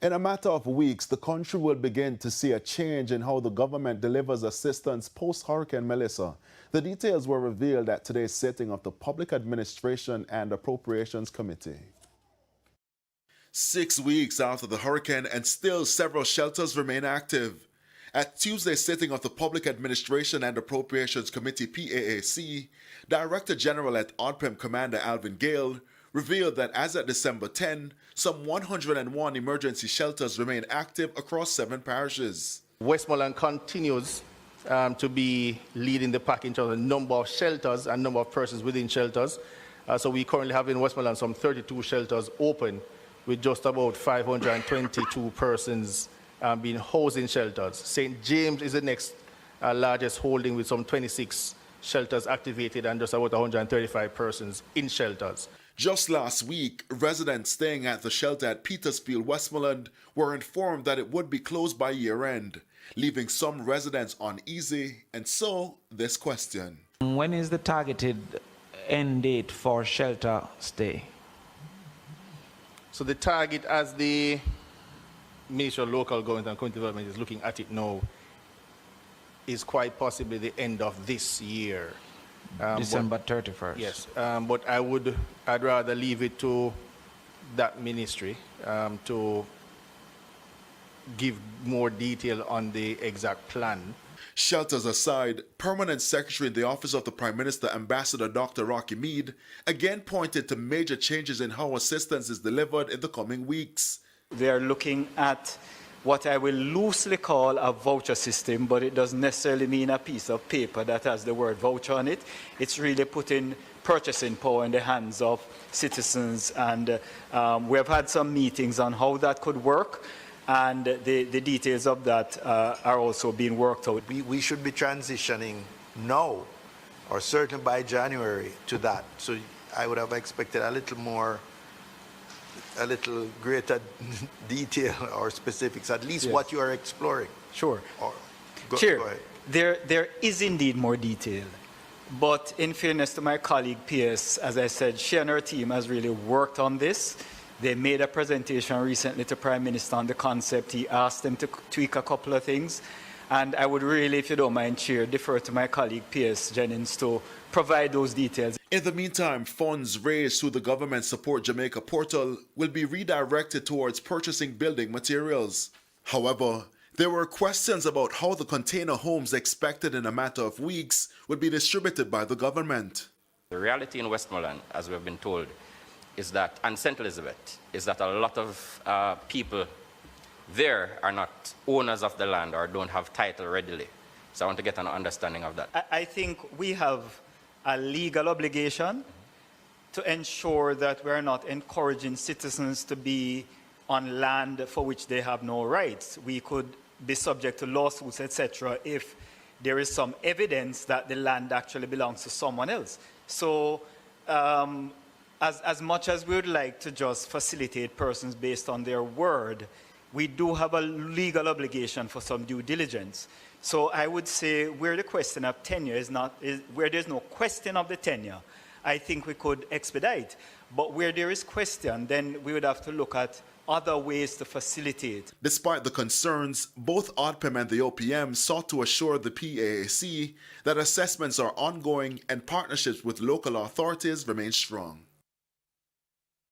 In a matter of weeks, the country will begin to see a change in how the government delivers assistance post-Hurricane Melissa. The details were revealed at today's sitting of the Public Administration and Appropriations Committee. 6 weeks after the hurricane and still several shelters remain active. At Tuesday's sitting of the Public Administration and Appropriations Committee PAAC, Director General at ODPEM Commander Alvin Gale revealed that as of December 10, some 101 emergency shelters remain active across 7 parishes. Westmoreland continues to be leading the pack in terms of the number of shelters and number of persons within shelters. So we currently have in Westmoreland some 32 shelters open with just about 522 persons being housed in shelters. St. James is the next largest holding with some 26 shelters activated and just about 135 persons in shelters. Just last week, residents staying at the shelter at Petersfield, Westmoreland were informed that it would be closed by year-end, leaving some residents uneasy, and so this question. When is the targeted end date for shelter stay? So the target, as the Ministry of Local Government and Community Development is looking at it now, is quite possibly the end of this year. December 31st. Yes, but I'd rather leave it to that ministry to give more detail on the exact plan. Shelters aside, Permanent Secretary in the Office of the Prime Minister, Ambassador Dr. Rocky Mead, again pointed to major changes in how assistance is delivered in the coming weeks. They are looking at what I will loosely call a voucher system, but it doesn't necessarily mean a piece of paper that has the word voucher on it. It's really putting purchasing power in the hands of citizens, and we have had some meetings on how that could work, and the details of that are also being worked out. We should be transitioning now, or certainly by January, to that. So I would have expected a little greater detail or specifics, at least what you are exploring. Sure. Chair, go ahead. There is indeed more detail, but in fairness to my colleague PS, as I said, she and her team has really worked on this. They made a presentation recently to Prime Minister on the concept. He asked them to tweak a couple of things. And I would really, if you don't mind, Chair, defer to my colleague P.S. Jennings to provide those details. In the meantime, funds raised through the Government Support Jamaica portal will be redirected towards purchasing building materials. However, there were questions about how the container homes expected in a matter of weeks would be distributed by the government. The reality in Westmoreland, as we've been told, is that, and St. Elizabeth, is that a lot of people there are not owners of the land or don't have title readily. So I want to get an understanding of that. I think we have a legal obligation to ensure that we're not encouraging citizens to be on land for which they have no rights. We could be subject to lawsuits, etc., if there is some evidence that the land actually belongs to someone else. So as much as we would like to just facilitate persons based on their word, we do have a legal obligation for some due diligence. So I would say where the question of tenure where there's no question of the tenure, I think we could expedite. But where there is question, then we would have to look at other ways to facilitate. Despite the concerns, both ODPEM and the OPM sought to assure the PAAC that assessments are ongoing and partnerships with local authorities remain strong.